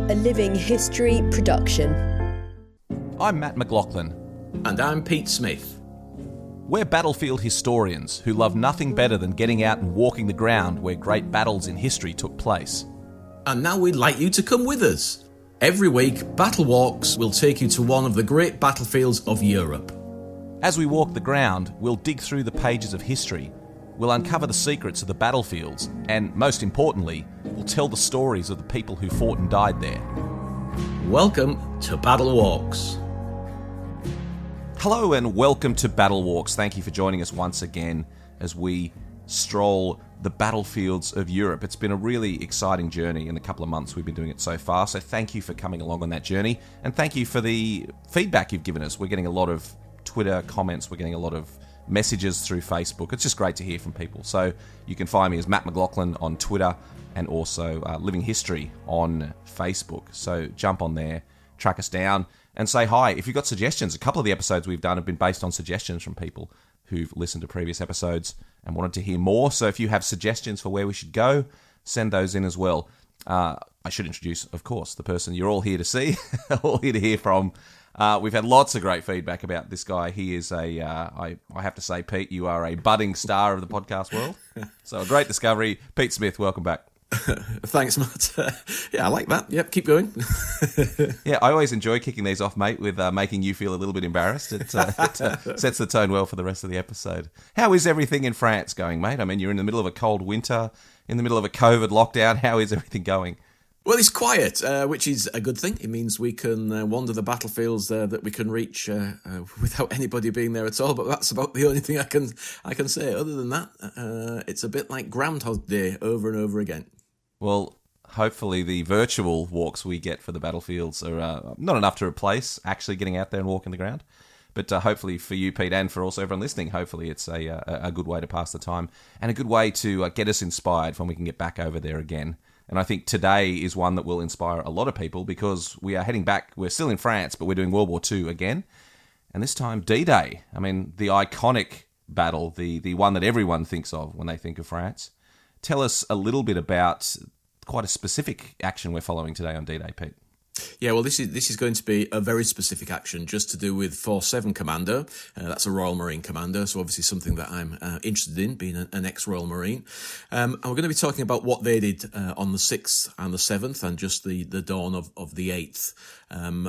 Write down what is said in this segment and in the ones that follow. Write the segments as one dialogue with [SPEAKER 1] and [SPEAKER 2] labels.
[SPEAKER 1] a Living History production.
[SPEAKER 2] I'm Matt McLachlan.
[SPEAKER 3] And I'm Pete Smith.
[SPEAKER 2] We're battlefield historians who love nothing better than getting out and walking the ground where great battles in history took place.
[SPEAKER 3] And now we'd like you to come with us. Every week, BattleWalks will take you to one of the great battlefields of Europe.
[SPEAKER 2] As we walk the ground, we'll dig through the pages of history. We'll uncover the secrets of the battlefields, and most importantly, we'll tell the stories of the people who fought and died there.
[SPEAKER 3] Welcome to BattleWalks.
[SPEAKER 2] Hello and welcome to BattleWalks. Thank you for joining us once again as we stroll the battlefields of Europe. It's been a really exciting journey in the couple of months we've been doing it so far, so thank you for coming along on that journey, and thank you for the feedback you've given us. We're getting a lot of Twitter comments, we're getting a lot of messages through Facebook. It's just great to hear from people. So you can find me as Matt McLachlan on Twitter and also Living History on Facebook. So jump on there, track us down and say hi. If you've got suggestions, a couple of the episodes we've done have been based on suggestions from people who've listened to previous episodes and wanted to hear more. So if you have suggestions for where we should go, send those in as well. I should introduce, of course, the person you're all here to see, all here to hear from. We've had lots of great feedback about this guy. He is I have to say, Pete, you are a budding star of the podcast world. So a great discovery. Pete Smith, welcome back.
[SPEAKER 3] Thanks, Matt. Yeah, I like that. Yep, keep going.
[SPEAKER 2] Yeah, I always enjoy kicking these off, mate, with making you feel a little bit embarrassed. It sets the tone well for the rest of the episode. How is everything in France going, mate? I mean, you're in the middle of a cold winter, in the middle of a COVID lockdown. How is everything going?
[SPEAKER 3] Well, it's quiet, which is a good thing. It means we can wander the battlefields that we can reach without anybody being there at all. But that's about the only thing I can say. Other than that, it's a bit like Groundhog Day over and over again.
[SPEAKER 2] Well, hopefully the virtual walks we get for the battlefields are not enough to replace actually getting out there and walking the ground. But hopefully for you, Pete, and for also everyone listening, hopefully it's a good way to pass the time and a good way to get us inspired when we can get back over there again. And I think today is one that will inspire a lot of people because we are heading back. We're still in France, but we're doing World War II again. And this time, D-Day. I mean, the iconic battle, the one that everyone thinks of when they think of France. Tell us a little bit about quite a specific action we're following today on D-Day, Pete.
[SPEAKER 3] Yeah, well, this is going to be a very specific action just to do with 4-7 Commando. That's a Royal Marine Commando, so obviously something that I'm interested in, being an ex-Royal Marine. And we're going to be talking about what they did on the 6th and the 7th and just the dawn of the 8th on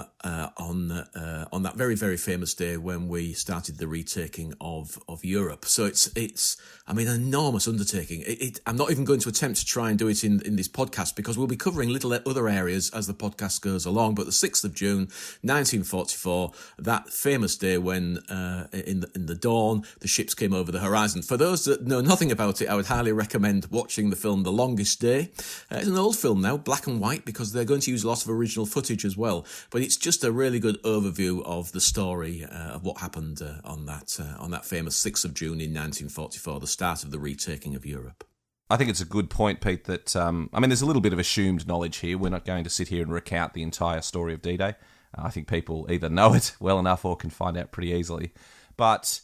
[SPEAKER 3] that very, very famous day when we started the retaking of Europe. So it's an enormous undertaking. I'm not even going to attempt to try and do it in this podcast because we'll be covering little other areas as the podcast goes along. But the 6th of June, 1944, that famous day when in the dawn, the ships came over the horizon. For those that know nothing about it, I would highly recommend watching the film The Longest Day. It's an old film now, black and white, because they're going to use a lot of original footage as well. But it's just a really good overview of the story of what happened on that famous 6th of June in 1944, the start of the retaking of Europe.
[SPEAKER 2] I think it's a good point, Pete, that, there's a little bit of assumed knowledge here. We're not going to sit here and recount the entire story of D-Day. I think people either know it well enough or can find out pretty easily. But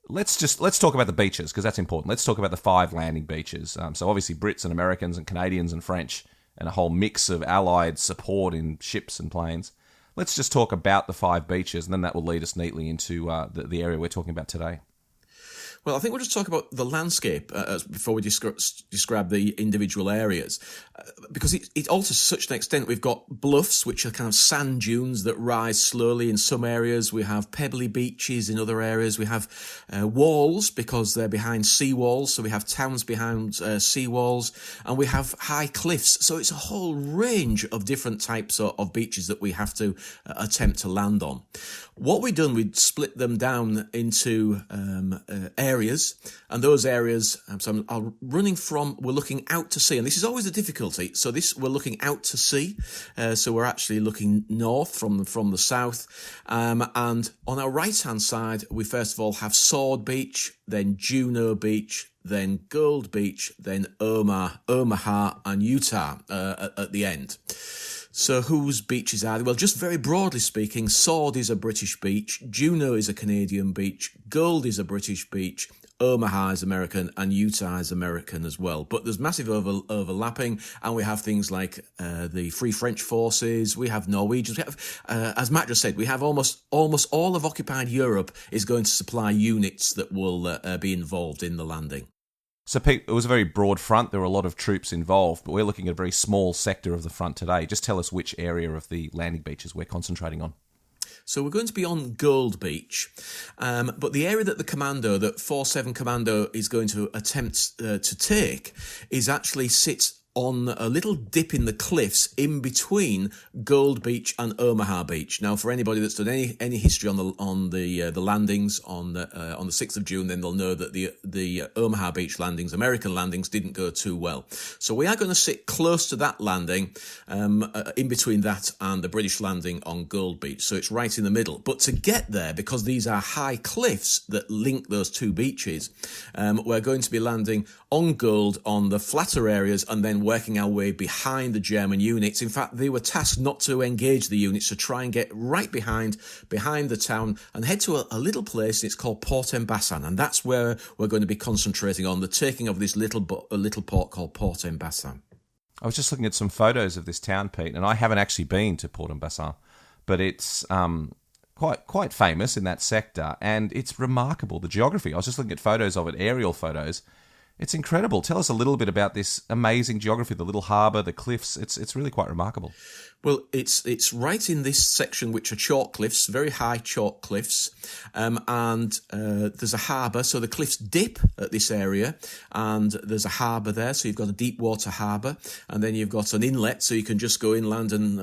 [SPEAKER 2] let's talk about the beaches, because that's important. Let's talk about the 5 landing beaches. So obviously Brits and Americans and Canadians and French and a whole mix of allied support in ships and planes. Let's just talk about the 5 beaches, and then that will lead us neatly into the area we're talking about today.
[SPEAKER 3] Well, I think we'll just talk about the landscape before we describe the individual areas, because it alters to such an extent. We've got bluffs, which are kind of sand dunes that rise slowly in some areas. We have pebbly beaches in other areas. We have walls, because they're behind sea walls, so we have towns behind sea walls, and we have high cliffs. So it's a whole range of different types of beaches that we have to attempt to land on. What we've done, we'd split them down into areas, and those areas, are running from, we're looking out to sea, and this is always the difficulty. So we're looking out to sea, so we're actually looking north from the south, and on our right-hand side, we first of all have Sword Beach, then Juno Beach, then Gold Beach, then Omaha and Utah at the end. So whose beaches are they? Well, just very broadly speaking, Sword is a British beach, Juno is a Canadian beach, Gold is a British beach, Omaha is American, and Utah is American as well. But there's massive overlapping, and we have things like the Free French Forces, we have Norwegians, we have, as Matt just said, we have almost all of occupied Europe is going to supply units that will be involved in the landing.
[SPEAKER 2] So, Pete, it was a very broad front. There were a lot of troops involved, but we're looking at a very small sector of the front today. Just tell us which area of the landing beaches we're concentrating on.
[SPEAKER 3] So we're going to be on Gold Beach, but the area that the Commando, that 4-7 Commando is going to attempt to take is actually sits on a little dip in the cliffs in between Gold Beach and Omaha Beach. Now, for anybody that's done any history on the landings on the 6th of June, then they'll know that the Omaha Beach landings, American landings, didn't go too well. So we are going to sit close to that landing, in between that and the British landing on Gold Beach. So it's right in the middle. But to get there, because these are high cliffs that link those two beaches, we're going to be landing on Gold on the flatter areas and then working our way behind the German units. In fact, they were tasked not to engage the units, to try and get right behind the town and head to a little place. It's called Port-en-Bessin, and that's where we're going to be concentrating on the taking of this little port called Port-en-Bessin.
[SPEAKER 2] I was just looking at some photos of this town, Pete, and I haven't actually been to Port-en-Bessin, but it's quite famous in that sector, and it's remarkable, the geography. I was just looking at photos of it, aerial photos. It's incredible. Tell us a little bit about this amazing geography, the little harbour, the cliffs. It's really quite remarkable.
[SPEAKER 3] Well, it's right in this section, which are chalk cliffs, very high chalk cliffs, and there's a harbour. So the cliffs dip at this area, and there's a harbour there. So you've got a deep water harbour, and then you've got an inlet, so you can just go inland and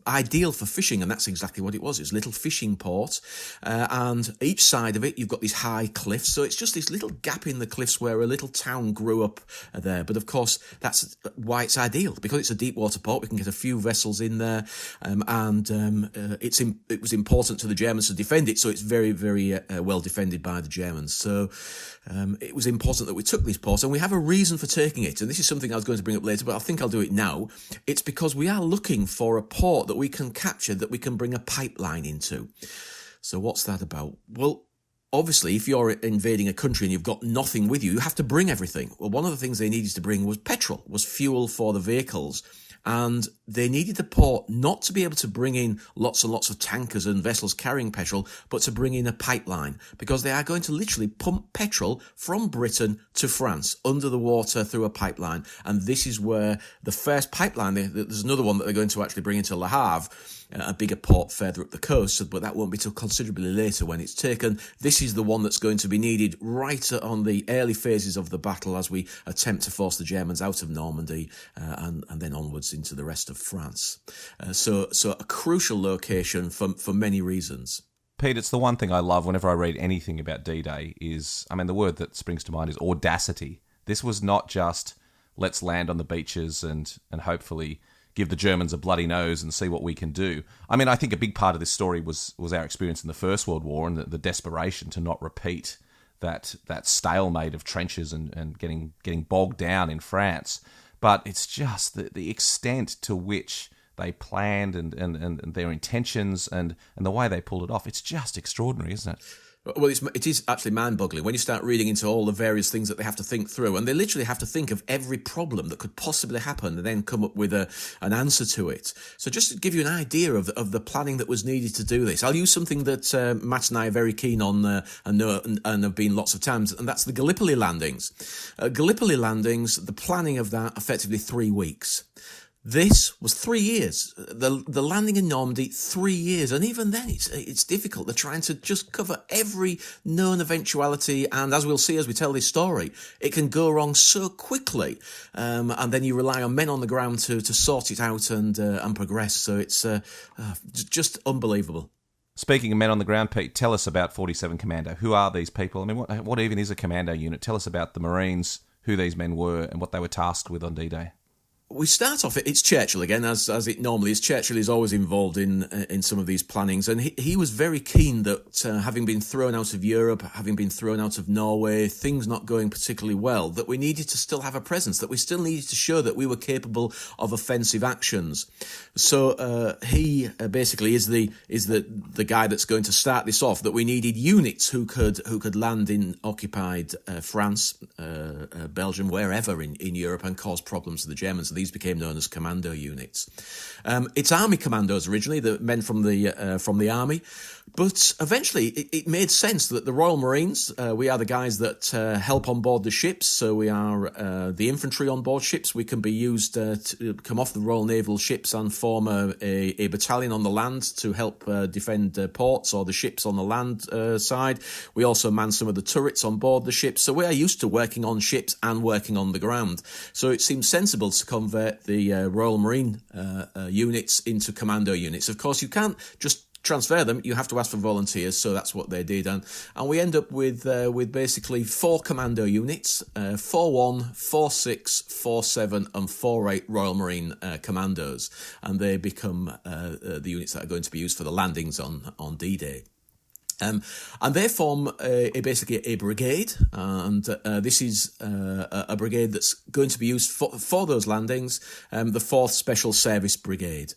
[SPEAKER 3] ideal for fishing. And that's exactly what it was. It was a little fishing port, and each side of it you've got these high cliffs. So it's just this little gap in the cliffs where a little town grew up there. But of course, that's why it's ideal, because it's a deep water port. We can get a few vessels in there, it was important to the Germans to defend it, so it's very, very well defended by the Germans. So it was important that we took this port, and we have a reason for taking it, and this is something I was going to bring up later, but I think I'll do it now. It's because we are looking for a port that we can capture, that we can bring a pipeline into. So what's that about? Well, obviously, if you're invading a country and you've got nothing with you, you have to bring everything. Well, one of the things they needed to bring was petrol, was fuel for the vehicles. And they needed the port not to be able to bring in lots and lots of tankers and vessels carrying petrol, but to bring in a pipeline, because they are going to literally pump petrol from Britain to France under the water through a pipeline. And this is where the first pipeline, there's another one that they're going to actually bring into Le Havre, a bigger port further up the coast, but that won't be till considerably later when it's taken. This is the one that's going to be needed right on the early phases of the battle as we attempt to force the Germans out of Normandy and then onwards into the rest of France. So a crucial location for many reasons.
[SPEAKER 2] Pete, it's the one thing I love whenever I read anything about D-Day is, the word that springs to mind is audacity. This was not just let's land on the beaches and hopefully give the Germans a bloody nose and see what we can do. I think a big part of this story was our experience in the First World War and the desperation to not repeat that stalemate of trenches and getting bogged down in France. But it's just the extent to which they planned and their intentions and the way they pulled it off. It's just extraordinary, isn't it?
[SPEAKER 3] Well, it is actually mind-boggling when you start reading into all the various things that they have to think through, and they literally have to think of every problem that could possibly happen and then come up with an answer to it. So just to give you an idea of the planning that was needed to do this, I'll use something that Matt and I are very keen on and have been lots of times, and that's the Gallipoli landings. Gallipoli landings, the planning of that, effectively 3 weeks. This was 3 years. The landing in Normandy, 3 years. And even then, it's difficult. They're trying to just cover every known eventuality. And as we'll see as we tell this story, it can go wrong so quickly. And then you rely on men on the ground to sort it out and progress. So it's just unbelievable.
[SPEAKER 2] Speaking of men on the ground, Pete, tell us about 47 Commando. Who are these people? What even is a commando unit? Tell us about the Marines, who these men were, and what they were tasked with on D-Day.
[SPEAKER 3] We start off, it's Churchill again, as it normally is. Churchill is always involved in some of these plannings, and he was very keen that having been thrown out of Europe, having been thrown out of Norway, things not going particularly well, that we needed to still have a presence, that we still needed to show that we were capable of offensive actions. So he basically is the guy that's going to start this off, that we needed units who could land in occupied France, Belgium, wherever in Europe, and cause problems to the Germans. These became known as commando units. It's army commandos originally, the men from the army, but eventually it made sense that the Royal Marines, we are the guys that help on board the ships, so we are the infantry on board ships. We can be used to come off the Royal Naval ships and form a battalion on the land to help defend ports or the ships on the land side. We also man some of the turrets on board the ships, so we are used to working on ships and working on the ground. So it seems sensible to convert the Royal Marine units into commando units. Of course, you can't just transfer them, you have to ask for volunteers, so that's what they did, and we end up with basically 4 commando units, 4-1, 4-6, 4-7 and 4-8 Royal Marine commandos, and they become the units that are going to be used for the landings on D-Day. And they form basically a brigade, and this is a brigade that's going to be used for those landings, the 4th Special Service Brigade.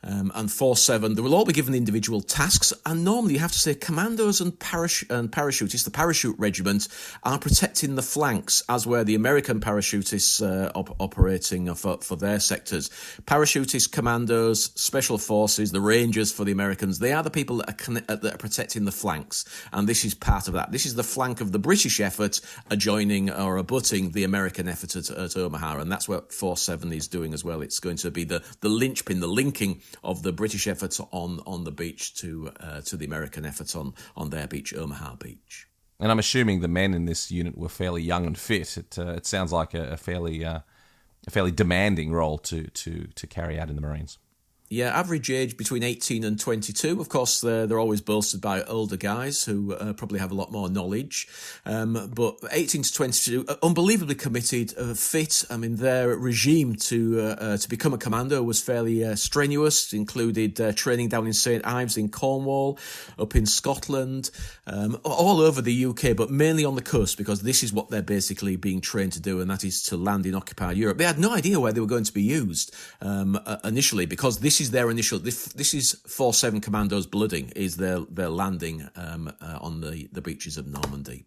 [SPEAKER 3] And 4-7, they will all be given individual tasks, and normally you have to say commandos and parachutists, the parachute regiment, are protecting the flanks, as were the American parachutists operating for their sectors. Parachutists, commandos, special forces, the Rangers for the Americans, they are the people that are protecting the flanks, and this is part of that. This is the flank of the British effort adjoining or abutting the American effort at Omaha, and that's what 4-7 is doing as well. It's going to be the linchpin, the linking of the British efforts on the beach to the American efforts on their beach, Omaha Beach.
[SPEAKER 2] And I'm assuming the men in this unit were fairly young and fit. It sounds like a fairly demanding role to carry out in the Marines.
[SPEAKER 3] Yeah, average age between 18 and 22. Of course, they're always bolstered by older guys who probably have a lot more knowledge. But 18 to 22, unbelievably committed, fit. I mean, their regime to become a commando was fairly strenuous, included training down in St Ives in Cornwall, up in Scotland, all over the UK, but mainly on the coast, because this is what they're basically being trained to do, and that is to land in occupied Europe. They had no idea where they were going to be used initially, because this is their initial. This is 4-7 Commandos blooding, is their landing on the beaches of Normandy.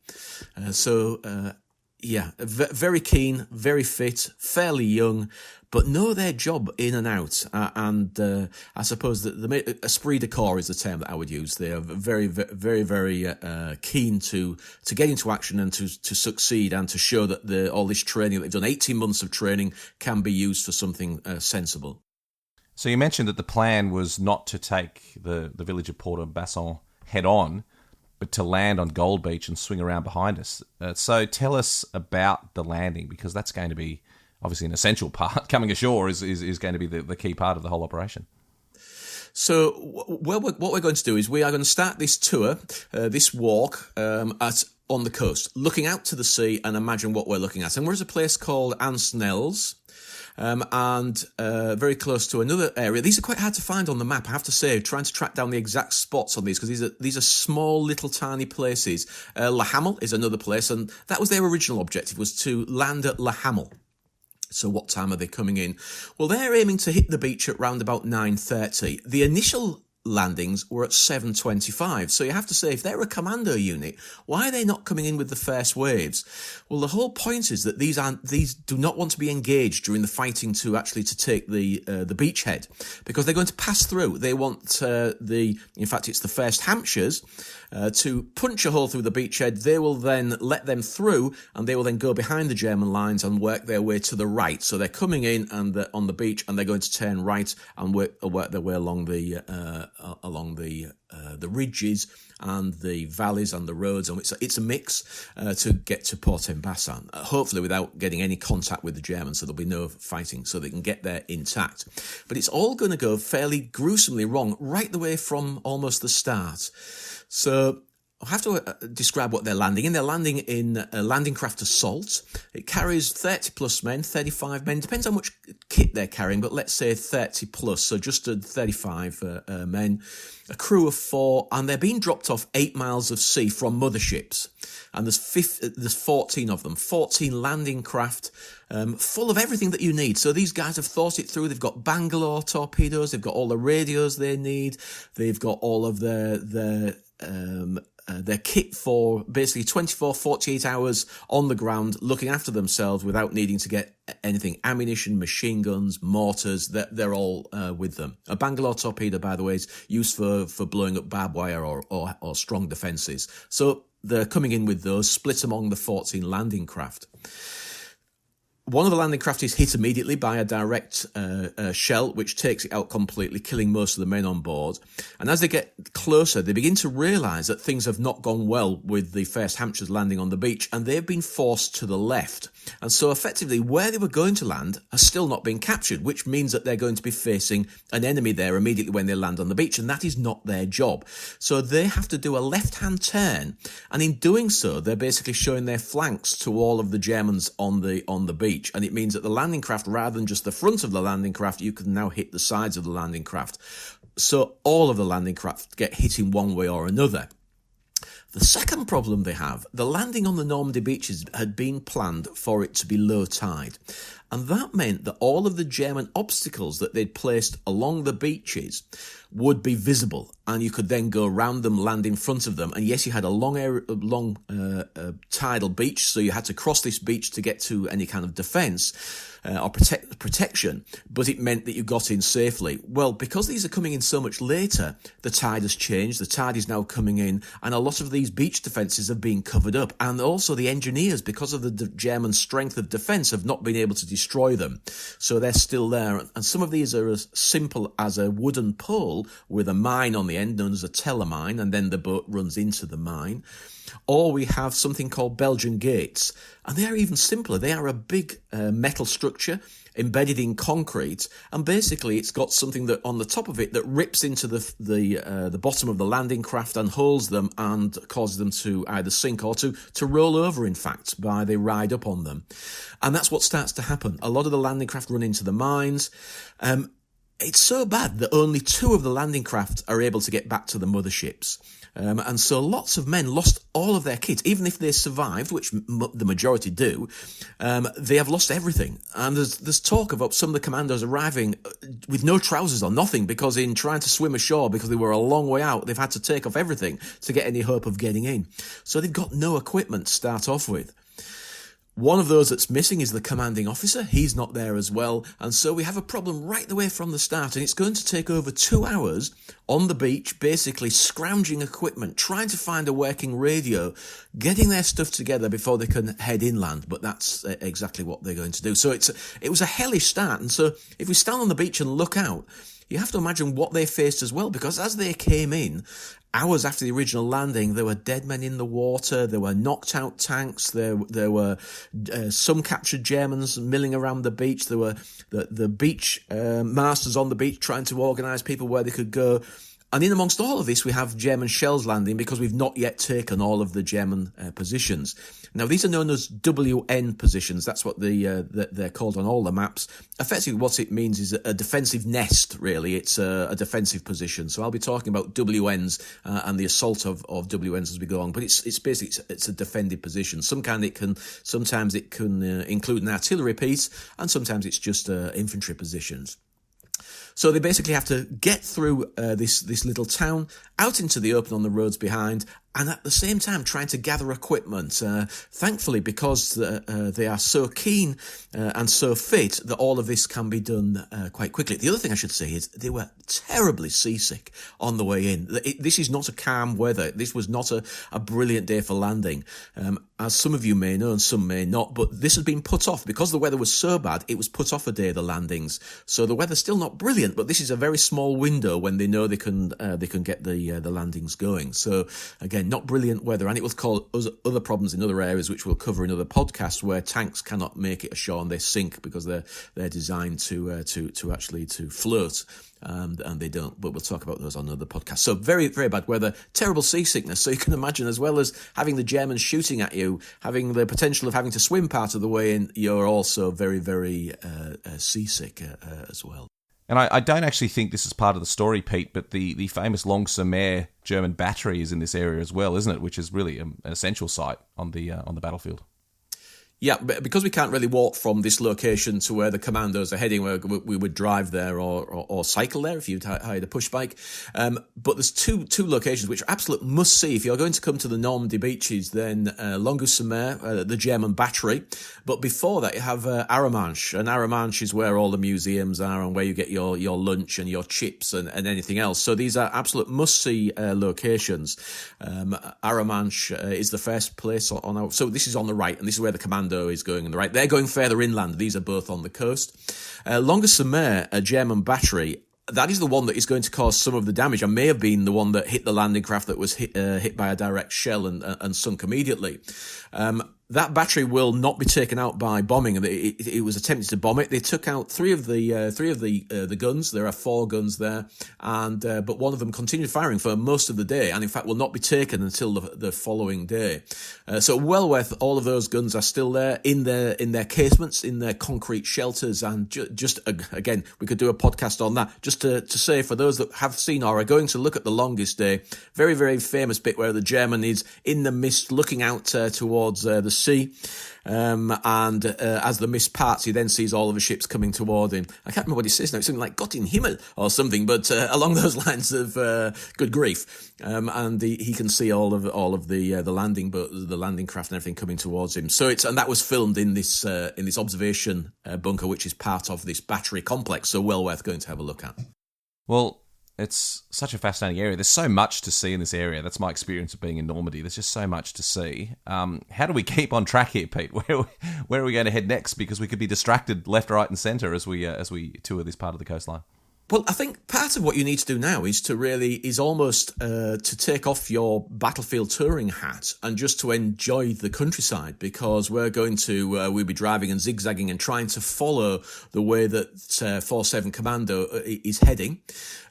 [SPEAKER 3] Very keen, very fit, fairly young, but know their job in and out. And I suppose that the esprit de corps is the term that I would use. They are very, very, very keen to get into action and to succeed, and to show that all this training that they've done, 18 months of training, can be used for something sensible.
[SPEAKER 2] So you mentioned that the plan was not to take the village of Port-en-Bessin head on, but to land on Gold Beach and swing around behind us. So tell us about the landing, because that's going to be obviously an essential part. Coming ashore is going to be the key part of the whole operation.
[SPEAKER 3] So what we're going to do is we are going to start this tour, this walk on the coast, looking out to the sea and imagine what we're looking at. And we're at a place called Ansnells. And very close to another area. These are quite hard to find on the map, I have to say, trying to track down the exact spots on these, because these are small, little, tiny places. La Hamel is another place, and that was their original objective, was to land at La Hamel. So what time are they coming in? Well, they're aiming to hit the beach at round about 9:30. The initial landings were at 7:25. So you have to say, if they're a commando unit, why are they not coming in with the first waves? Well, the whole point is that these do not want to be engaged during the fighting to take the beachhead, because they're going to pass through. They want in fact, it's the 1st Hampshires to punch a hole through the beachhead. They will then let them through, and they will then go behind the German lines and work their way to the right. So they're coming in and on the beach, and they're going to turn right and work their way along the ridges and the valleys and the roads, and it's a mix to get to Port-en-Bessin, hopefully without getting any contact with the Germans, so there'll be no fighting, so they can get there intact. But it's all going to go fairly gruesomely wrong right the way from almost the start. So I have to describe what they're landing in. They're landing in a landing craft Assault. It carries 30 plus men, 35 men. Depends how much kit they're carrying, but let's say 30 plus, so just 35 men. A crew of 4, and they're being dropped off 8 miles of sea from motherships. And there's 14 of them, 14 landing craft, full of everything that you need. So these guys have thought it through. They've got Bangalore torpedoes. They've got all the radios they need. They've got all of their kit for basically 24, 48 hours on the ground, looking after themselves without needing to get anything. Ammunition, machine guns, mortars, they're all with them. A Bangalore torpedo, by the way, is used for blowing up barbed wire or strong defences. So they're coming in with those, split among the 14 landing craft. One of the landing craft is hit immediately by a direct shell, which takes it out completely, killing most of the men on board. And as they get closer, they begin to realise that things have not gone well with the 1st Hampshire's landing on the beach, and they've been forced to the left. And so effectively, where they were going to land has still not been captured, which means that they're going to be facing an enemy there immediately when they land on the beach, and that is not their job. So they have to do a left-hand turn, and in doing so, they're basically showing their flanks to all of the Germans on the beach. And it means that the landing craft, rather than just the front of the landing craft, you can now hit the sides of the landing craft. So all of the landing craft get hit in one way or another. The second problem they have, the landing on the Normandy beaches had been planned for it to be low tide. And that meant that all of the German obstacles that they'd placed along the beaches would be visible, and you could then go around them, land in front of them. And yes, you had a long tidal beach, so you had to cross this beach to get to any kind of defence or protection, but it meant that you got in safely. Well, because these are coming in so much later, the tide has changed, the tide is now coming in, and a lot of these beach defences have been covered up. And also the engineers, because of the German strength of defence, have not been able to destroy them. So they're still there. And some of these are as simple as a wooden pole with a mine on the end, known as a telemine, and then the boat runs into the mine. Or we have something called Belgian gates, and they are even simpler. They are a big metal structure embedded in concrete, and basically it's got something that on the top of it that rips into the bottom of the landing craft and holds them and causes them to either sink or to roll over, in fact, by they ride up on them. And that's what starts to happen. A lot of the landing craft run into the mines. It's so bad that only 2 of the landing craft are able to get back to the motherships. And so lots of men lost all of their kit. Even if they survived, which the majority do, they have lost everything. And there's talk of some of the commandos arriving with no trousers or nothing, because in trying to swim ashore, because they were a long way out, they've had to take off everything to get any hope of getting in. So they've got no equipment to start off with. One of those that's missing is the commanding officer. He's not there as well. And so we have a problem right the way from the start. And it's going to take over 2 hours on the beach, basically scrounging equipment, trying to find a working radio, getting their stuff together before they can head inland. But that's exactly what they're going to do. So it was a hellish start. And so if we stand on the beach and look out, you have to imagine what they faced as well, because as they came in, hours after the original landing, there were dead men in the water, there were knocked out tanks, there were some captured Germans milling around the beach, there were the beach masters on the beach trying to organise people where they could go. And in amongst all of this, we have German shells landing because we've not yet taken all of the German positions. Now, these are known as WN positions. That's what they're called on all the maps. Effectively, what it means is a defensive nest, really. It's a defensive position. So I'll be talking about WNs and the assault of WNs as we go on. But it's basically it's a defended position. Sometimes it can include an artillery piece, and sometimes it's just infantry positions. So they basically have to get through this little town, out into the open on the roads behind, and at the same time trying to gather equipment. Thankfully, because they are so keen and so fit, that all of this can be done quite quickly. The other thing I should say is they were terribly seasick on the way in. This is not a calm weather. This was not a brilliant day for landing, as some of you may know and some may not, but this has been put off. Because the weather was so bad, it was put off a day, the landings. So the weather's still not brilliant, but this is a very small window when they know they can get the landings going. So again, again, not brilliant weather, and it will cause other problems in other areas, which we'll cover in other podcasts, where tanks cannot make it ashore and they sink because they're designed to actually float. And they don't, but we'll talk about those on another podcast. So very, very bad weather, terrible seasickness. So you can imagine, as well as having the Germans shooting at you, having the potential of having to swim part of the way in, you're also very, very seasick as well.
[SPEAKER 2] And I don't actually think this is part of the story, Pete, but the famous Longue-sur-Mer German battery is in this area as well, isn't it? Which is really an essential site on the battlefield.
[SPEAKER 3] Yeah, but because we can't really walk from this location to where the commandos are heading, we would drive there or cycle there if you'd hired a push bike. But there's two locations which are absolute must-see. If you're going to come to the Normandy beaches, then Longue-sur-Mer, the German battery. But before that, you have Arromanches. And Arromanches is where all the museums are and where you get your lunch and your chips and anything else. So these are absolute must-see locations. Arromanches is the first place on our... So this is on the right, and this is where the Commando is going on the right. They're going further inland. These are both on the coast. Longue-sur-Mer, a German battery, that is the one that is going to cause some of the damage, and may have been the one that hit the landing craft that was hit by a direct shell and sunk immediately. That battery will not be taken out by bombing. It was attempted to bomb it. They took out three of the guns. There are 4 guns there, but one of them continued firing for most of the day, and in fact will not be taken until the following day. So well worth. All of those guns are still there in their casements, in their concrete shelters, and just again, we could do a podcast on that. Just to say, for those that have seen or are going to look at the Longest Day, very, very famous bit where the German is in the mist looking out towards the sea, and as the mist parts, he then sees all of the ships coming toward him. I can't remember what he says now. It's something like "Gott in Himmel" or something, but along those lines of good grief. And he can see all of the landing craft and everything coming towards him. So and that was filmed in this observation bunker, which is part of this battery complex. So well worth going to have a look at.
[SPEAKER 2] Well, it's such a fascinating area. There's so much to see in this area. That's my experience of being in Normandy. There's just so much to see. How do we keep on track here, Pete? Where are we going to head next? Because we could be distracted left, right, and centre as we tour this part of the coastline.
[SPEAKER 3] Well, I think part of what you need to do now is almost to take off your battlefield touring hat and just to enjoy the countryside, because we'll be driving and zigzagging and trying to follow the way that 4-7 Commando is heading.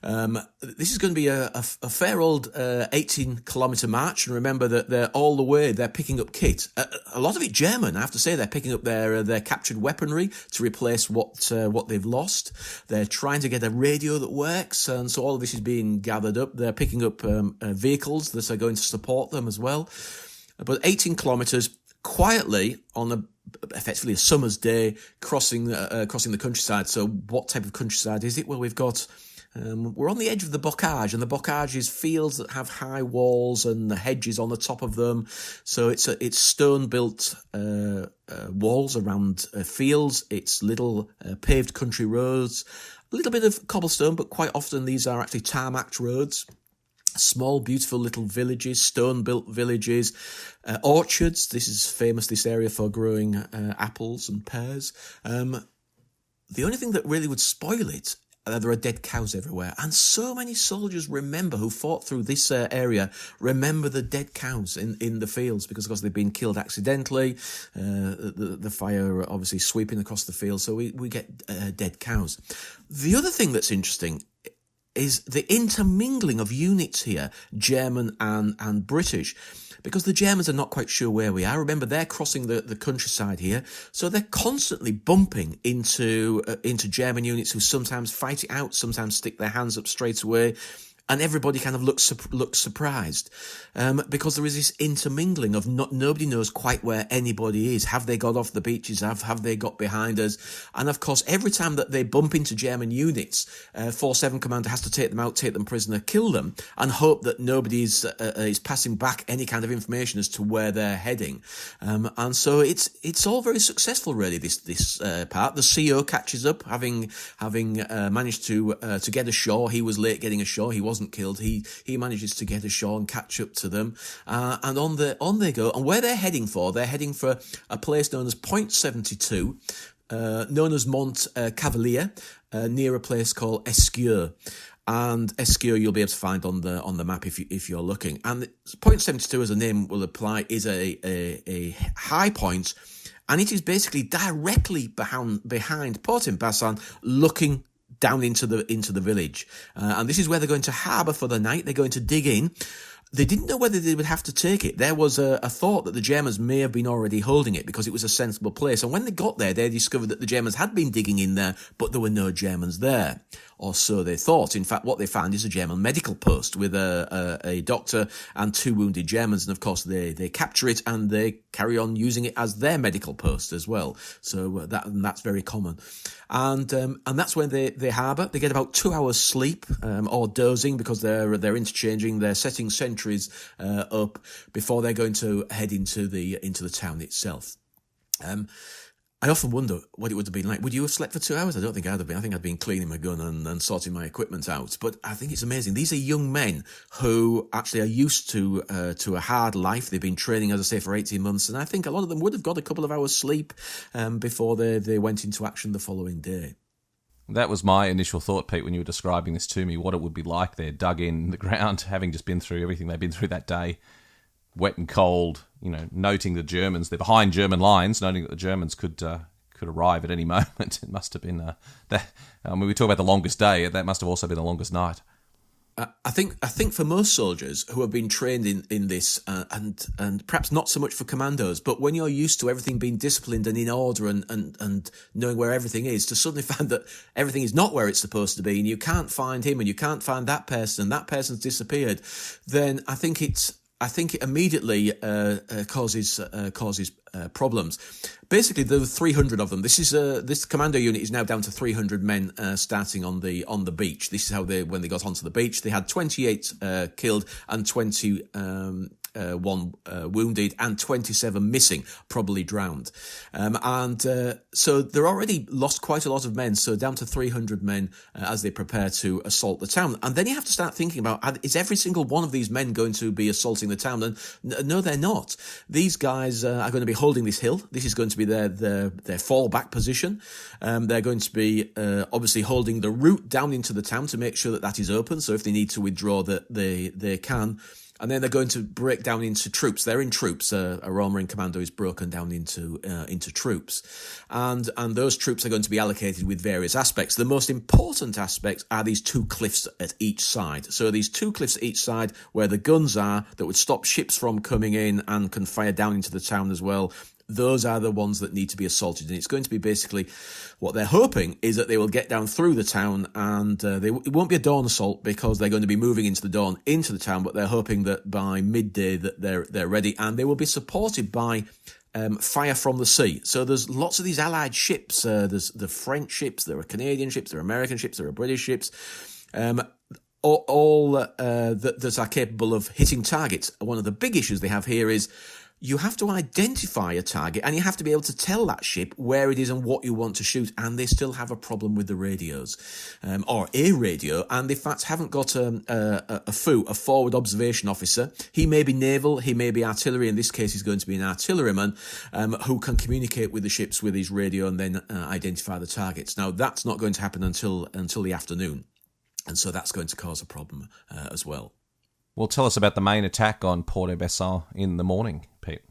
[SPEAKER 3] This is going to be a fair old 18-kilometre march, and remember that they're picking up kit. A lot of it German, I have to say. They're picking up their captured weaponry to replace what they've lost. They're trying to get a radio that works, and so all of this is being gathered up. They're picking up vehicles that are going to support them as well. But 18 kilometres quietly on effectively a summer's day, crossing the countryside. So what type of countryside is it? Well, we've got... we're on the edge of the bocage, and the bocage is fields that have high walls and the hedges on the top of them. So it's stone-built walls around fields. It's little paved country roads, a little bit of cobblestone, but quite often these are actually tarmacked roads. Small, beautiful little villages, stone-built villages, orchards. This area for growing apples and pears. The only thing that really would spoil it, there are dead cows everywhere, and so many soldiers who fought through this area, remember the dead cows in the fields, because of course they've been killed accidentally, the fire obviously sweeping across the field, so we get dead cows. The other thing that's interesting is the intermingling of units here, German and British, because the Germans are not quite sure where we are. Remember, they're crossing the countryside here, so they're constantly bumping into German units who sometimes fight it out, sometimes stick their hands up straight away, and everybody kind of looks surprised, because there is this intermingling of nobody knows quite where anybody is. Have they got off the beaches? Have they got behind us? And of course, every time that they bump into German units, 4-7 Commander has to take them out, take them prisoner, kill them, and hope that nobody is passing back any kind of information as to where they're heading. And so it's all very successful, really. This part. The CO catches up, having managed to get ashore. He was late getting ashore. He wasn't killed. He manages to get ashore and catch up to them, and on they go. And where they're heading for a place known as Point 72. known as Mont Cavalier, near a place called Esqueux. And Esqueux you'll be able to find on the map if you're looking. And point 72, as the name will apply, is a high point, and it is basically directly behind Port-en-Bessin, looking down into the village. And this is where they're going to harbour for the night. They're going to dig in. They didn't know whether they would have to take it. There was a thought that the Germans may have been already holding it because it was a sensible place. And when they got there, they discovered that the Germans had been digging in there, but there were no Germans there. Or so they thought. In fact, what they found is a German medical post with a doctor and 2 wounded Germans. And of course, they capture it and they carry on using it as their medical post as well. So that's very common. And that's when they harbour. They get about 2 hours sleep or dozing because they're interchanging. They're setting sentries up before they're going to head into the town itself. I often wonder what it would have been like. Would you have slept for 2 hours? I don't think I'd have been. I think I'd been cleaning my gun and sorting my equipment out. But I think it's amazing. These are young men who actually are used to a hard life. They've been training, as I say, for 18 months. And I think a lot of them would have got a couple of hours sleep before they went into action the following day.
[SPEAKER 2] That was my initial thought, Pete, when you were describing this to me, what it would be like there, dug in the ground, having just been through everything they've been through that day, wet and cold, noting the Germans, they're behind German lines, noting that the Germans could arrive at any moment. It must have been when we talk about the longest day, that must have also been the longest night.
[SPEAKER 3] I think for most soldiers who have been trained in this, and perhaps not so much for commandos, but when you're used to everything being disciplined and in order and knowing where everything is, to suddenly find that everything is not where it's supposed to be, and you can't find him, and you can't find that person, and that person's disappeared, then I think it immediately causes problems. Basically, there were 300 of them. This commando unit is now down to 300 men starting on the beach. This is how when they got onto the beach. They had 28 killed and 21 wounded and 27 missing, probably drowned. So they're already lost quite a lot of men, so down to 300 men as they prepare to assault the town. And then you have to start thinking about, is every single one of these men going to be assaulting the town? And no, they're not. These guys are going to be holding this hill. This is going to be their fallback position. They're going to be obviously holding the route down into the town to make sure that is open, so if they need to withdraw, that they can. And then they're going to break down into troops. They're in troops. A Royal Marine Commando is broken down into troops. And those troops are going to be allocated with various aspects. The most important aspects are these 2 cliffs at each side. So these 2 cliffs at each side where the guns are that would stop ships from coming in and can fire down into the town as well. Those are the ones that need to be assaulted. And it's going to be basically what they're hoping is that they will get down through the town, and it won't be a dawn assault because they're going to be moving into the dawn into the town, but they're hoping that by midday that they're ready, and they will be supported by fire from the sea. So there's lots of these allied ships. There's the French ships, there are Canadian ships, there are American ships, there are British ships. All that are capable of hitting targets. One of the big issues they have here is you have to identify a target and you have to be able to tell that ship where it is and what you want to shoot. And they still have a problem with the radios, or a radio. And in fact, haven't got a forward observation officer. He may be naval, he may be artillery. In this case, he's going to be an artilleryman who can communicate with the ships with his radio and then identify the targets. Now, that's not going to happen until the afternoon. And so that's going to cause a problem as well.
[SPEAKER 2] Well, tell us about the main attack on Port-en-Bessin in the morning, Pete.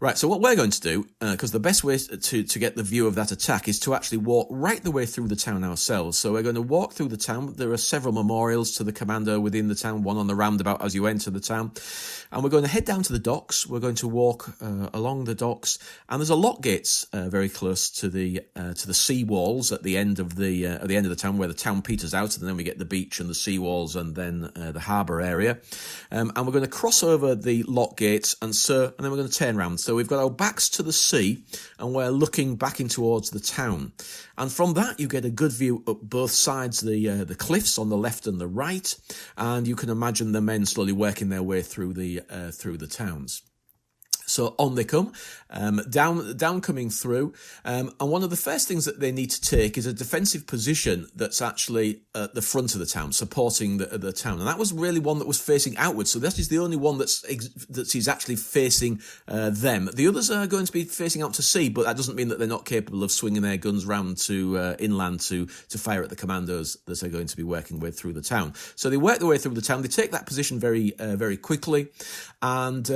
[SPEAKER 3] Right, so what we're going to do, because the best way to get the view of that attack is to actually walk right the way through the town ourselves. So we're going to walk through the town. There are several memorials to the Commando within the town, one on the roundabout as you enter the town. And we're going to head down to the docks. We're going to walk along the docks. And there's a lock gates very close to the sea walls at the end of the town, where the town peters out, and then we get the beach and the sea walls and then the harbour area. And we're going to cross over the lock gates and then we're going to turn around. So we've got our backs to the sea and we're looking back in towards the town. And from that, you get a good view up both sides, the cliffs on the left and the right. And you can imagine the men slowly working their way through the towns. So on they come, down coming through, and one of the first things that they need to take is a defensive position that's actually at the front of the town, supporting the town, and that was really one that was facing outwards. So that is the only one that is actually facing them. The others are going to be facing out to sea, but that doesn't mean that they're not capable of swinging their guns round to inland to fire at the commandos that are going to be working way through the town. So they work their way through the town. They take that position very very quickly, and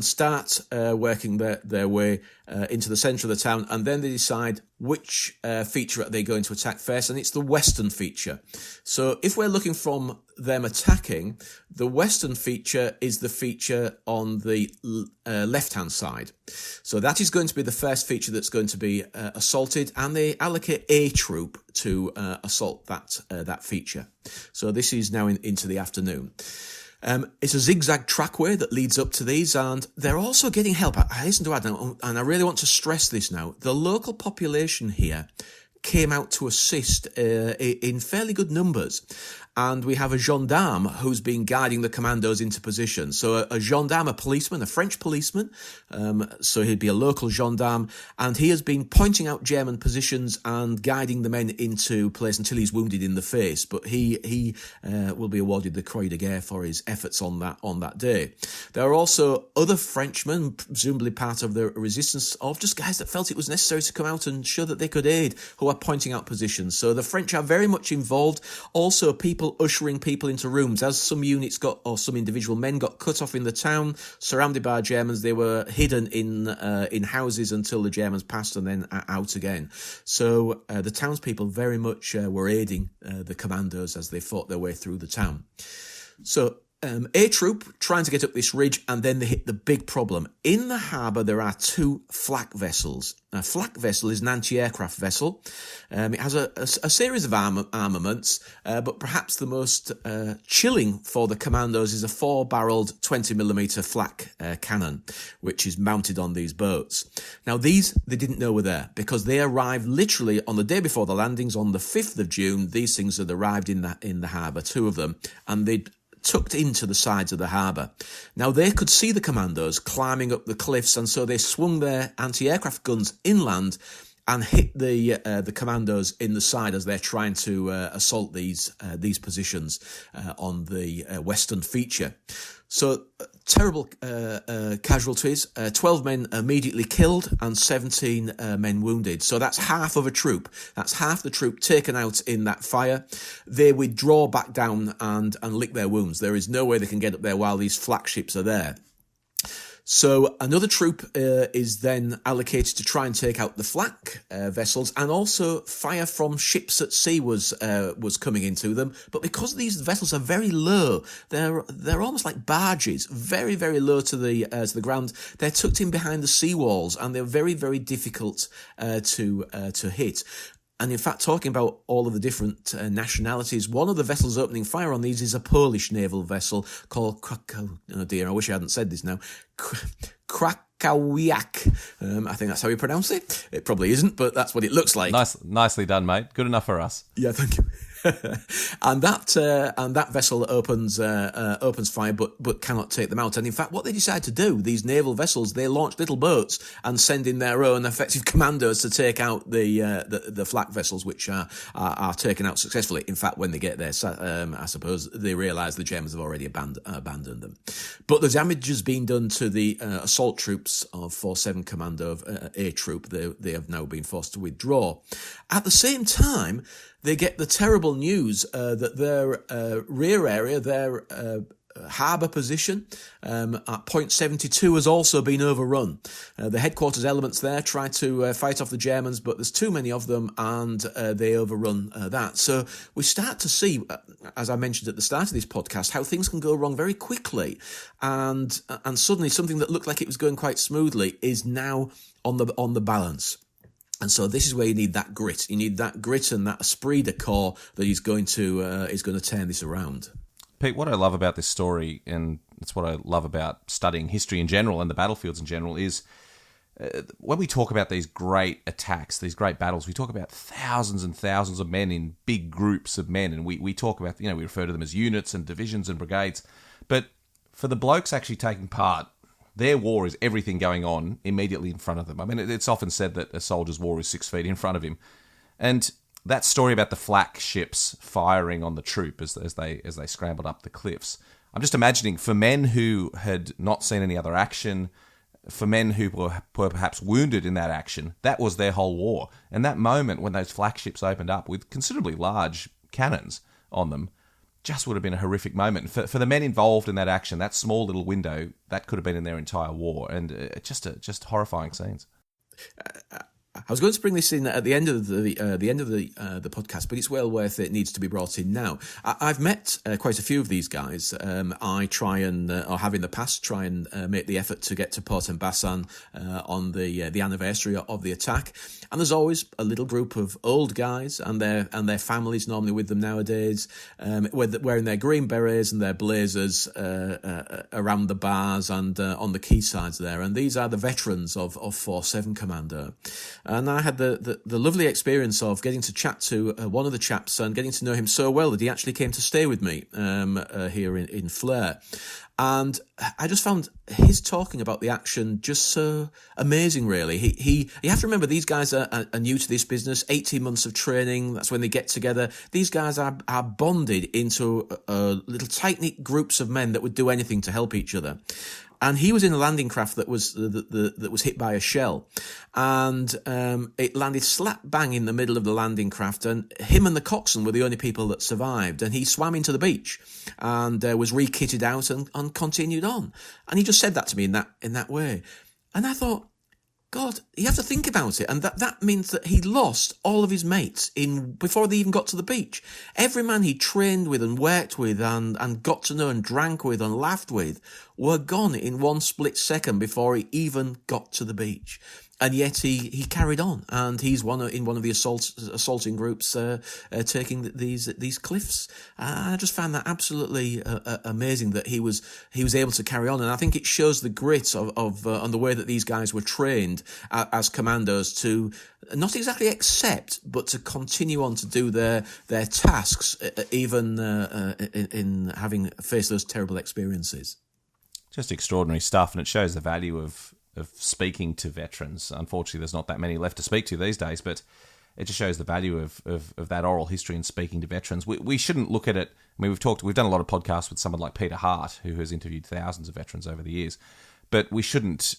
[SPEAKER 3] start working their way into the centre of the town, and then they decide which feature are they going to attack first, and it's the western feature. So if we're looking from them attacking, the western feature is the feature on the left-hand side. So that is going to be the first feature that's going to be assaulted, and they allocate a troop to assault that feature. So this is now into the afternoon. It's a zigzag trackway that leads up to these, and they're also getting help. I hasten to add now, and I really want to stress this now, the local population here came out to assist in fairly good numbers. And we have a gendarme who's been guiding the commandos into position. So a gendarme, a policeman, a French policeman, so he'd be a local gendarme, and he has been pointing out German positions and guiding the men into place until he's wounded in the face. But he will be awarded the Croix de Guerre for his efforts on that day. There are also other Frenchmen, presumably part of the resistance, of just guys that felt it was necessary to come out and show that they could aid, who are pointing out positions. So the French are very much involved. Also, people ushering people into rooms. As some units or some individual men got cut off in the town, surrounded by Germans, they were hidden in houses until the Germans passed, and then out again. So the townspeople very much were aiding the commandos as they fought their way through the town. So a troop trying to get up this ridge, and then they hit the big problem. In the harbour, there are two flak vessels. A flak vessel is an anti-aircraft vessel. It has a series of armaments, but perhaps the most chilling for the commandos is a 4-barreled 20mm flak cannon, which is mounted on these boats. Now, these they didn't know were there, because they arrived literally on the day before the landings, on the 5th of June. These things had arrived in the harbour, two of them, and they'd tucked into the sides of the harbour. Now, they could see the commandos climbing up the cliffs, and so they swung their anti-aircraft guns inland and hit the commandos in the side as they're trying to assault these positions on the western feature. So terrible casualties, 12 men immediately killed and 17 men wounded. So that's half of a troop. That's half the troop taken out in that fire. They withdraw back down and lick their wounds. There is no way they can get up there while these flak ships are there. So another troop is then allocated to try and take out the flak vessels, and also fire from ships at sea was coming into them. But because these vessels are very low, they're almost like barges, very very low to the ground. They're tucked in behind the sea walls, and they're very very difficult to hit. And in fact, talking about all of the different nationalities, one of the vessels opening fire on these is a Polish naval vessel called oh dear, I wish I hadn't said this now. Krakowiak. I think that's how you pronounce it. It probably isn't, but that's what it looks like.
[SPEAKER 2] Nicely done, mate. Good enough for us.
[SPEAKER 3] Yeah, thank you. and that vessel opens fire, but cannot take them out. And in fact, what they decide to do, these naval vessels, they launch little boats and send in their own effective commandos to take out the flak vessels, which are taken out successfully. In fact, when they get there, I suppose they realise the Germans have already abandoned them. But the damage has been done to the assault troops of 47 Commando of A Troop. They have now been forced to withdraw. At the same time, they get the terrible news that their rear area, their harbour position at point 72 has also been overrun. The headquarters elements there try to fight off the Germans, but there's too many of them, and they overrun that. So we start to see, as I mentioned at the start of this podcast, how things can go wrong very quickly, and suddenly something that looked like it was going quite smoothly is now on the balance. And so this is where you need that grit. You need that grit and that esprit de corps that is going to turn this around.
[SPEAKER 2] Pete, what I love about this story, and it's what I love about studying history in general and the battlefields in general, is when we talk about these great attacks, these great battles, we talk about thousands and thousands of men in big groups of men, and we talk about, we refer to them as units and divisions and brigades. But for the blokes actually taking part, Their war is everything going on immediately in front of them. I mean, it's often said that a soldier's war is 6 feet in front of him. And that story about the flak ships firing on the troop as they scrambled up the cliffs, I'm just imagining for men who had not seen any other action, for men who were perhaps wounded in that action, that was their whole war. And that moment when those flak ships opened up with considerably large cannons on them just would have been a horrific moment. For the men involved in that action, that small little window, that could have been in their entire war. And just horrifying scenes.
[SPEAKER 3] I was going to bring this in at the end of the podcast, but it's well worth it. Needs to be brought in now. I've met quite a few of these guys. I try and, or have in the past, try and make the effort to get to Port-en-Bessin on the anniversary of the attack. And there's always a little group of old guys and their families normally with them nowadays, wearing their green berets and their blazers around the bars and on the quaysides there. And these are the veterans of 4-7 Commando. And I had the lovely experience of getting to chat to one of the chaps and getting to know him so well that he actually came to stay with me here in Fleur. And I just found his talking about the action just so amazing, really. You have to remember, these guys are new to this business, 18 months of training, that's when they get together. These guys are bonded into little tight-knit groups of men that would do anything to help each other. And he was in a landing craft that was hit by a shell, and it landed slap bang in the middle of the landing craft. And him and the coxswain were the only people that survived. And he swam into the beach and was re-kitted out and continued on. And he just said that to me in that way. And I thought, God, you have to think about it. And that means that he lost all of his mates before they even got to the beach. Every man he trained with and worked with and got to know and drank with and laughed with were gone in one split second before he even got to the beach. And yet he carried on, and he's in one of the assaulting groups taking these cliffs. I just found that absolutely amazing that he was able to carry on, and I think it shows the grit of and the way that these guys were trained as commandos to not exactly accept, but to continue on to do their tasks, even in having faced those terrible experiences.
[SPEAKER 2] Just extraordinary stuff, and it shows the value of speaking to veterans. Unfortunately, there's not that many left to speak to these days, but it just shows the value of that oral history and speaking to veterans. We shouldn't look at it. I mean, we've done a lot of podcasts with someone like Peter Hart, who has interviewed thousands of veterans over the years, but we shouldn't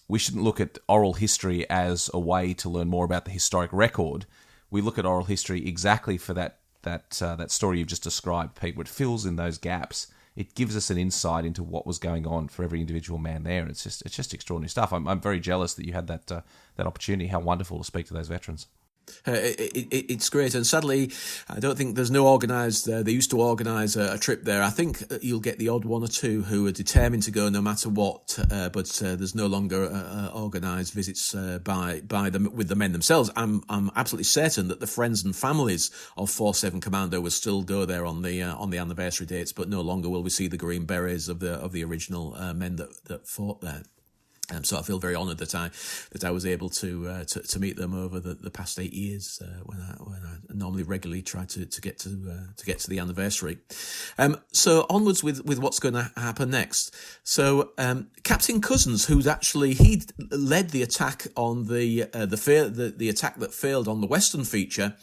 [SPEAKER 2] look at oral history as a way to learn more about the historic record. We look at oral history exactly for that story you've just described, Pete, where it fills in those gaps. It gives us an insight into what was going on for every individual man there, and it's just extraordinary stuff. I'm very jealous that you had that opportunity. How wonderful to speak to those veterans.
[SPEAKER 3] It's great, and sadly, I don't think there's no organised. They used to organise a trip there. I think you'll get the odd one or two who are determined to go no matter what, but there's no longer organised visits by them with the men themselves. I'm absolutely certain that the friends and families of 4-7 Commando will still go there on the anniversary dates, but no longer will we see the green berets of the original men that fought there. So I feel very honoured that I was able to meet them over the past 8 years when I normally regularly try to get to the anniversary. So onwards with what's going to happen next. So Captain Cousins, who's actually he'd led the attack on the attack that failed on the western feature,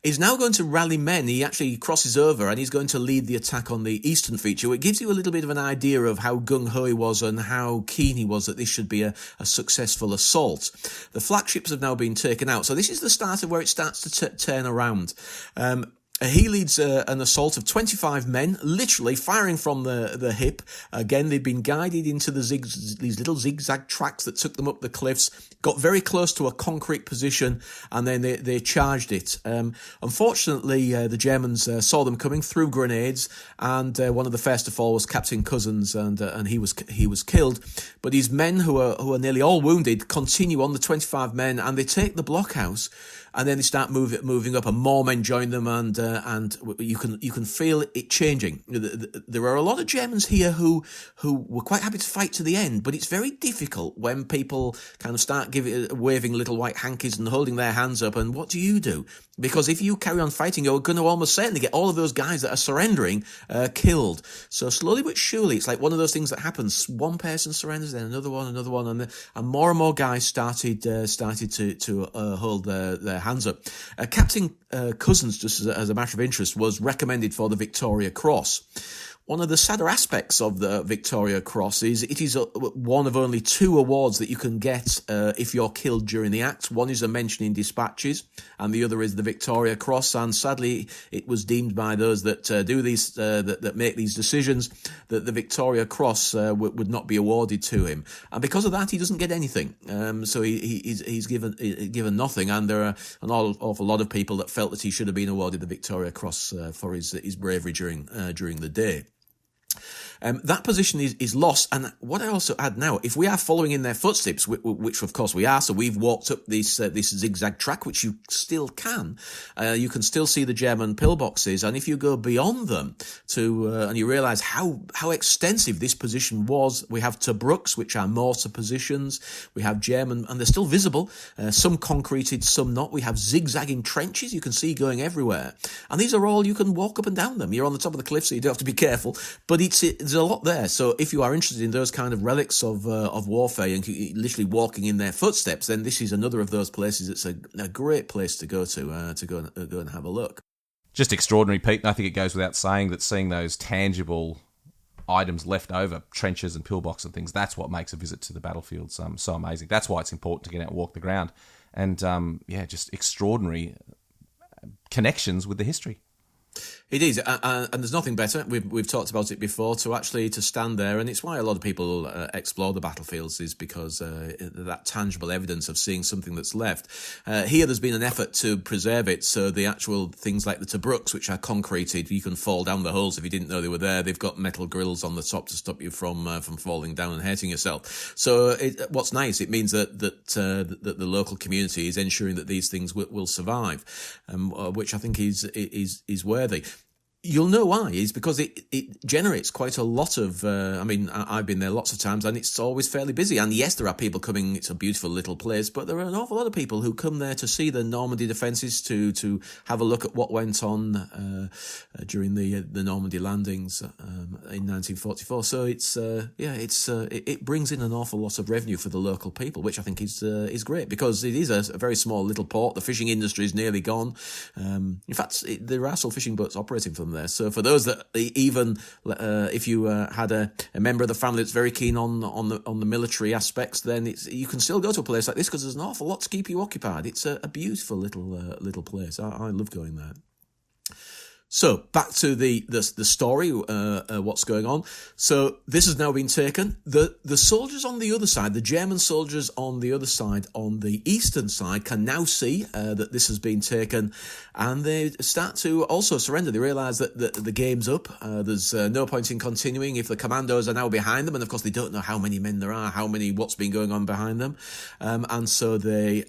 [SPEAKER 3] is now going to rally men. He actually crosses over and he's going to lead the attack on the eastern feature. It gives you a little bit of an idea of how gung-ho he was and how keen he was that this should be a successful assault. The flagships have now been taken out, so this is the start of where it starts to turn around. He leads an assault of 25 men, literally firing from the hip. Again, they'd been guided into these little zigzag tracks that took them up the cliffs, got very close to a concrete position, and then they charged it. Unfortunately, the Germans saw them coming through grenades, and one of the first to fall was Captain Cousins, and he was killed. But his men, who are nearly all wounded, continue on, the 25 men, and they take the blockhouse. And then they start moving up, and more men join them, and and you can feel it changing. There are a lot of Germans here who were quite happy to fight to the end, but it's very difficult when people kind of start waving little white hankies and holding their hands up. And what do? Because if you carry on fighting, you're going to almost certainly get all of those guys that are surrendering killed. So slowly but surely, it's like one of those things that happens. One person surrenders, then another one, and more guys started to hold their hands up. Captain Cousins, just as a matter of interest, was recommended for the Victoria Cross. One of the sadder aspects of the Victoria Cross is it is one of only 2 awards that you can get if you're killed during the act. One is a mention in dispatches, and the other is the Victoria Cross. And sadly, it was deemed by those that do these, that make these decisions, that the Victoria Cross would not be awarded to him, and because of that, he doesn't get anything. So he's given nothing, and there are an awful lot of people that felt that he should have been awarded the Victoria Cross for his bravery during the day. That position is lost. And what I also add now, if we are following in their footsteps, which of course we are, so we've walked up this zigzag track, which you still can. You can still see the German pillboxes, and if you go beyond them and you realise how extensive this position was, we have Tobruks, which are mortar positions. We have German, and they're still visible. Some concreted, some not. We have zigzagging trenches you can see going everywhere, and these are all, you can walk up and down them. You're on the top of the cliff, so you do have to be careful, but there's a lot there. So if you are interested in those kind of relics of warfare and literally walking in their footsteps, then this is another of those places. It's a great place to go go and have a look. Just extraordinary, Pete. And I think it goes without saying that seeing those tangible items left over, trenches and pillbox and things, that's what makes a visit to the battlefield so amazing. That's why it's important to get out and walk the ground. And just extraordinary connections with the history. It is, and there's nothing better. We've talked about it before, to stand there, and it's why a lot of people explore the battlefields, is because that tangible evidence of seeing something that's left. Here, there's been an effort to preserve it, so the actual things like the Tobruks, which are concreted, you can fall down the holes if you didn't know they were there. They've got metal grills on the top to stop you from falling down and hurting yourself. So what's nice, it means that the local community is ensuring that these things will survive, which I think is worthy. You'll know why, is because it generates quite a lot of, I've been there lots of times, and it's always fairly busy. And yes, there are people coming, it's a beautiful little place, but there are an awful lot of people who come there to see the Normandy defences, to have a look at what went on during the Normandy landings in 1944. So it brings in an awful lot of revenue for the local people, which I think is great, because it is a very small little port. The fishing industry is nearly gone. In fact, there are still fishing boats operating from there. So for those that, even if you had a member of the family that's very keen on the military aspects, then you can still go to a place like this, because there's an awful lot to keep you occupied. It's a beautiful little place. I love going there. So back to the story, what's going on. So this has now been taken. The soldiers on the other side, the German soldiers on the other side, on the eastern side, can now see that this has been taken, and they start to also surrender. They realise that the game's up. There's no point in continuing if the commandos are now behind them, and of course they don't know how many men there are, what's been going on behind them, and so they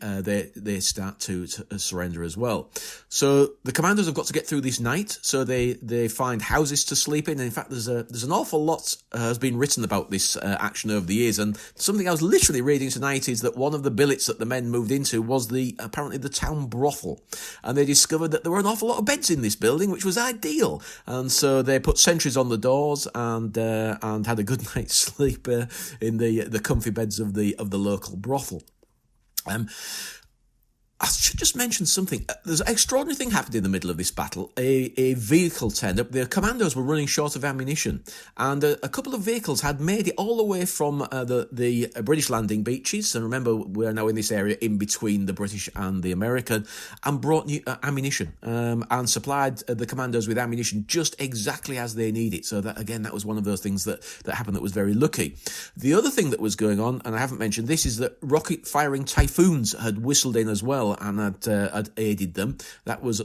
[SPEAKER 3] start to surrender as well. So the commandos have got to get through this night. So they find houses to sleep in. And in fact, there's an awful lot has been written about this action over the years. And something I was literally reading tonight is that one of the billets that the men moved into was apparently the town brothel, and they discovered that there were an awful lot of beds in this building, which was ideal. And so they put sentries on the doors and had a good night's sleep in the comfy beds of the local brothel. I should just mention something. There's an extraordinary thing happened in the middle of this battle. A vehicle turned up. The commandos were running short of ammunition, and a couple of vehicles had made it all the way from the British landing beaches. And remember, we're now in this area in between the British and the American, and brought new ammunition and supplied the commandos with ammunition just exactly as they need it. So that was one of those things that happened that was very lucky. The other thing that was going on, and I haven't mentioned this, is that rocket firing Typhoons had whistled in as well. well and had aided them. That was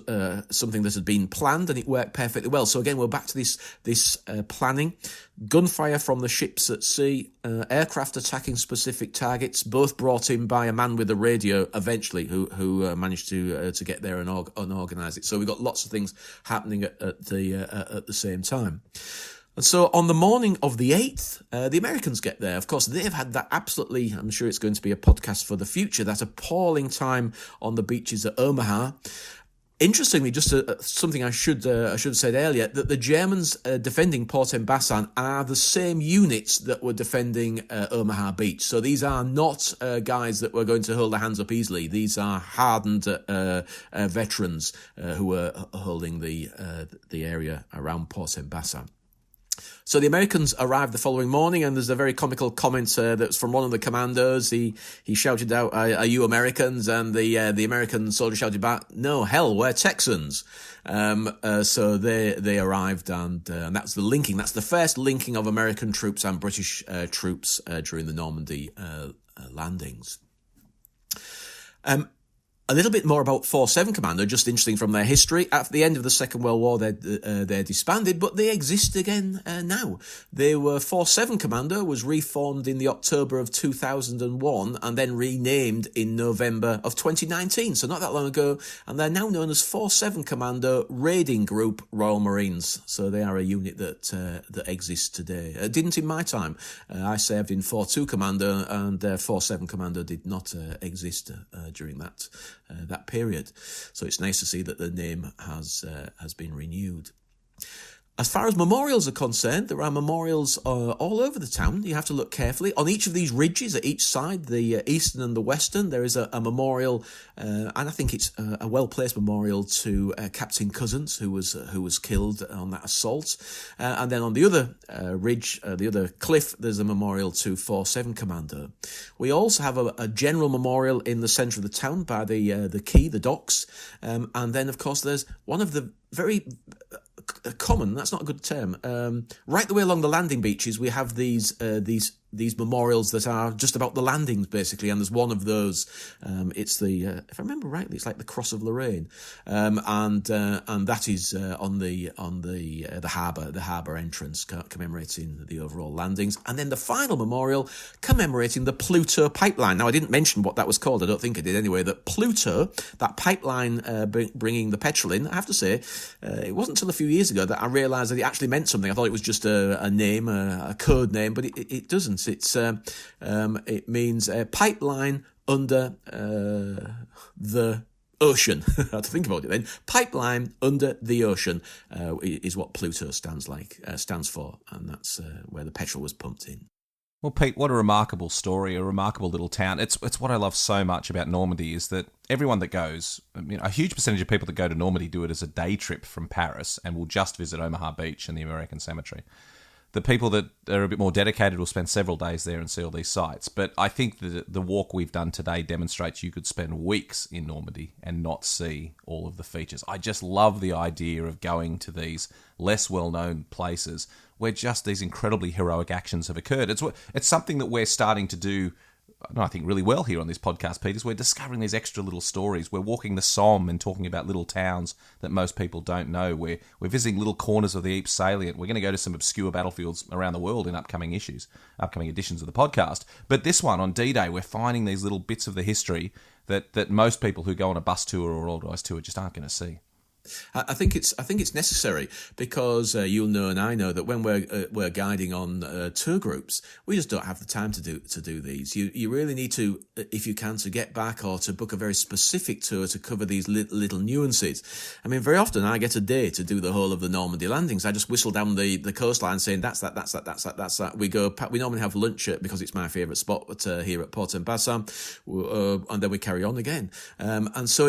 [SPEAKER 3] something that had been planned, and it worked perfectly well. So again, we're back to this planning. Gunfire from the ships at sea, aircraft attacking specific targets, both brought in by a man with a radio eventually who managed to get there and organise it. So we've got lots of things happening at the same time. And so on the morning of the 8th, the Americans get there. Of course, they've had that absolutely, I'm sure it's going to be a podcast for the future, that appalling time on the beaches at Omaha. Interestingly, just something I should have said earlier, that the Germans defending Port-en-Bessin are the same units that were defending Omaha Beach. So these are not guys that were going to hold their hands up easily. These are hardened veterans who were holding the area around Port-en-Bessin. So the Americans arrived the following morning, and there's a very comical comment that's from one of the commandos. He shouted out, "Are you Americans?" And the American soldier shouted back, "No, hell, we're Texans." So they arrived, and that's the linking. That's the first linking of American troops and British troops during the Normandy landings. A little bit more about 4-7 Commando, just interesting from their history. At the end of the Second World War, they're disbanded, but they exist again now. They were 4-7 Commando, was reformed in the October of 2001 and then renamed in November of 2019, so not that long ago. And they're now known as 4-7 Commando Raiding Group Royal Marines. So they are a unit that exists today. Didn't in my time. I served in 4-2 Commando, and 4-7 Commando did not exist during that period. So it's nice to see that the name has been renewed. As far as memorials are concerned, there are memorials all over the town. You have to look carefully. On each of these ridges, at each side, the eastern and the western, there is a memorial, and I think it's a well-placed memorial to Captain Cousins, who was killed on that assault. And then on the other ridge, the other cliff, there's a memorial to 4-7 Commando. We also have a general memorial in the centre of the town by the quay, the docks. And then, of course, there's one of the very common, that's not a good term, right the way along the landing beaches, we have these memorials that are just about the landings, basically, and there's one of those, it's if I remember rightly, it's like the Cross of Lorraine, and that is on the harbour entrance, commemorating the overall landings. And then the final memorial commemorating the Pluto pipeline. Now, I didn't mention what that was called, I don't think I did anyway. That Pluto, that pipeline bringing the petrol in, I have to say, it wasn't until a few years ago that I realised that it actually meant something. I thought it was just a name, a code name, but it doesn't. It means a pipeline under the ocean. I had to think about it then. Pipeline under the ocean is what Pluto stands for, and that's where the petrol was pumped in.
[SPEAKER 2] Well, Pete, what a remarkable story, a remarkable little town. It's what I love so much about Normandy is that everyone that goes, a huge percentage of people that go to Normandy do it as a day trip from Paris and will just visit Omaha Beach and the American Cemetery. The people that are a bit more dedicated will spend several days there and see all these sites. But I think that the walk we've done today demonstrates you could spend weeks in Normandy and not see all of the features. I just love the idea of going to these less well-known places where just these incredibly heroic actions have occurred. It's something that we're starting to do, I think, really well here on this podcast, Pete, is we're discovering these extra little stories. We're walking the Somme and talking about little towns that most people don't know. We're visiting little corners of the Ypres salient. We're going to go to some obscure battlefields around the world in upcoming editions of the podcast. But this one, on D-Day, we're finding these little bits of the history that most people who go on a bus tour or organised tour just aren't going to see.
[SPEAKER 3] I think it's necessary because you'll know and I know that when we're guiding on tour groups, we just don't have the time to do these. You really need to, if you can, to get back or to book a very specific tour to cover these little nuances. I mean, very often I get a day to do the whole of the Normandy landings. I just whistle down the coastline saying that's that. We normally have lunch because it's my favourite spot here at Port-en-Bessin, and then we carry on again. And so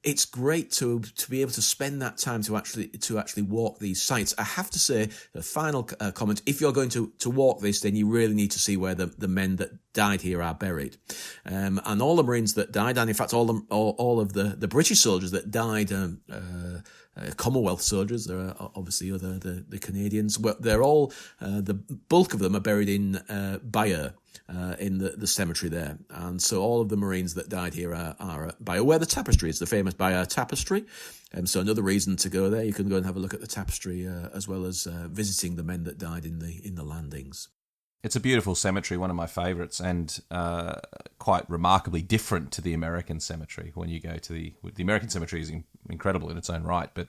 [SPEAKER 3] it's great to be able to spend that time to actually walk these sites. I have to say, the final comment, if you're going to walk this, then you really need to see where the men that died here are buried. And all the Marines that died, and in fact all of the British soldiers that died Commonwealth soldiers. There are obviously the Canadians. Well, they're all, the bulk of them are buried in Bayeux, in the cemetery there. And so all of the Marines that died here are at Bayeux, where the tapestry is, the famous Bayeux tapestry. So another reason to go there. You can go and have a look at the tapestry as well as visiting the men that died in the landings.
[SPEAKER 2] It's a beautiful cemetery, one of my favourites, and quite remarkably different to the American cemetery. When you go to the American cemetery is incredible in its own right, but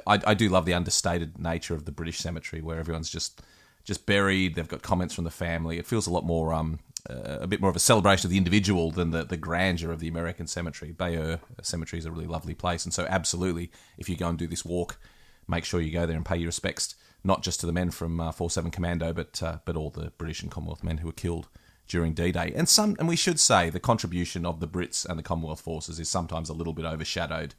[SPEAKER 2] I do love the understated nature of the British cemetery, where everyone's just buried. They've got comments from the family. It feels a lot more, a bit more of a celebration of the individual than the grandeur of the American cemetery. Bayeux Cemetery is a really lovely place, and so absolutely, if you go and do this walk, make sure you go there and pay your respects, not just to the men from 4-7 Commando, but all the British and Commonwealth men who were killed during D-Day. And we should say the contribution of the Brits and the Commonwealth forces is sometimes a little bit overshadowed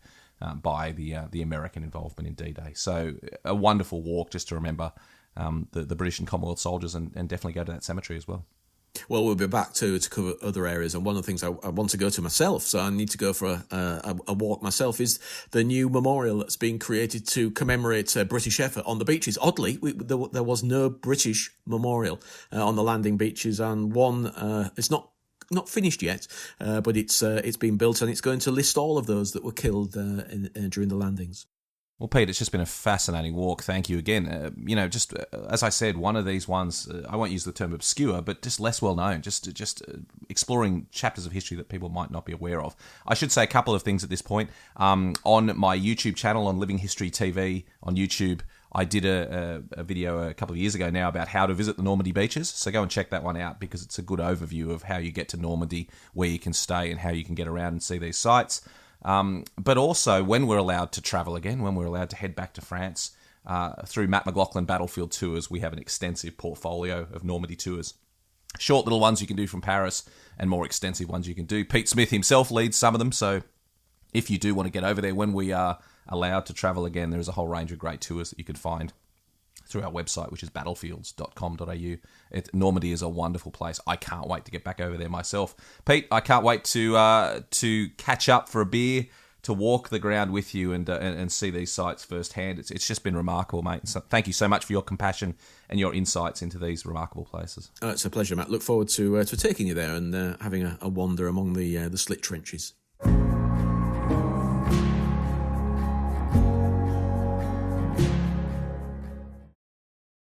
[SPEAKER 2] by the American involvement in D-Day. So a wonderful walk just to remember the British and Commonwealth soldiers, and definitely go to that cemetery as well.
[SPEAKER 3] Well, we'll be back to cover other areas, and one of the things I want to go to myself, so I need to go for a walk myself, is the new memorial that's being created to commemorate British effort on the beaches. Oddly, there was no British memorial on the landing beaches, and one it's not finished yet, but it's been built, and it's going to list all of those that were killed during the landings.
[SPEAKER 2] Well, Pete, it's just been a fascinating walk. Thank you again. As I said, one of these ones, I won't use the term obscure, but just less well known, just exploring chapters of history that people might not be aware of. I should say a couple of things at this point. On my YouTube channel, on Living History TV on YouTube, I did a video a couple of years ago now about how to visit the Normandy beaches. So go and check that one out, because it's a good overview of how you get to Normandy, where you can stay, and how you can get around and see these sites. But also, when we're allowed to travel again, when we're allowed to head back to France, through Matt McLachlan Battlefield Tours, we have an extensive portfolio of Normandy tours. Short little ones you can do from Paris, and more extensive ones you can do. Pete Smith himself leads some of them, so if you do want to get over there when we are allowed to travel again, there is a whole range of great tours that you can find through our website, which is battlefields.com.au. Normandy is a wonderful place. I can't wait to get back over there myself. Pete, I can't wait to catch up for a beer, to walk the ground with you and see these sites firsthand. It's just been remarkable, mate. So thank you so much for your compassion and your insights into these remarkable places.
[SPEAKER 3] It's a pleasure, Matt. Look forward to taking you there and having a wander among the slit trenches.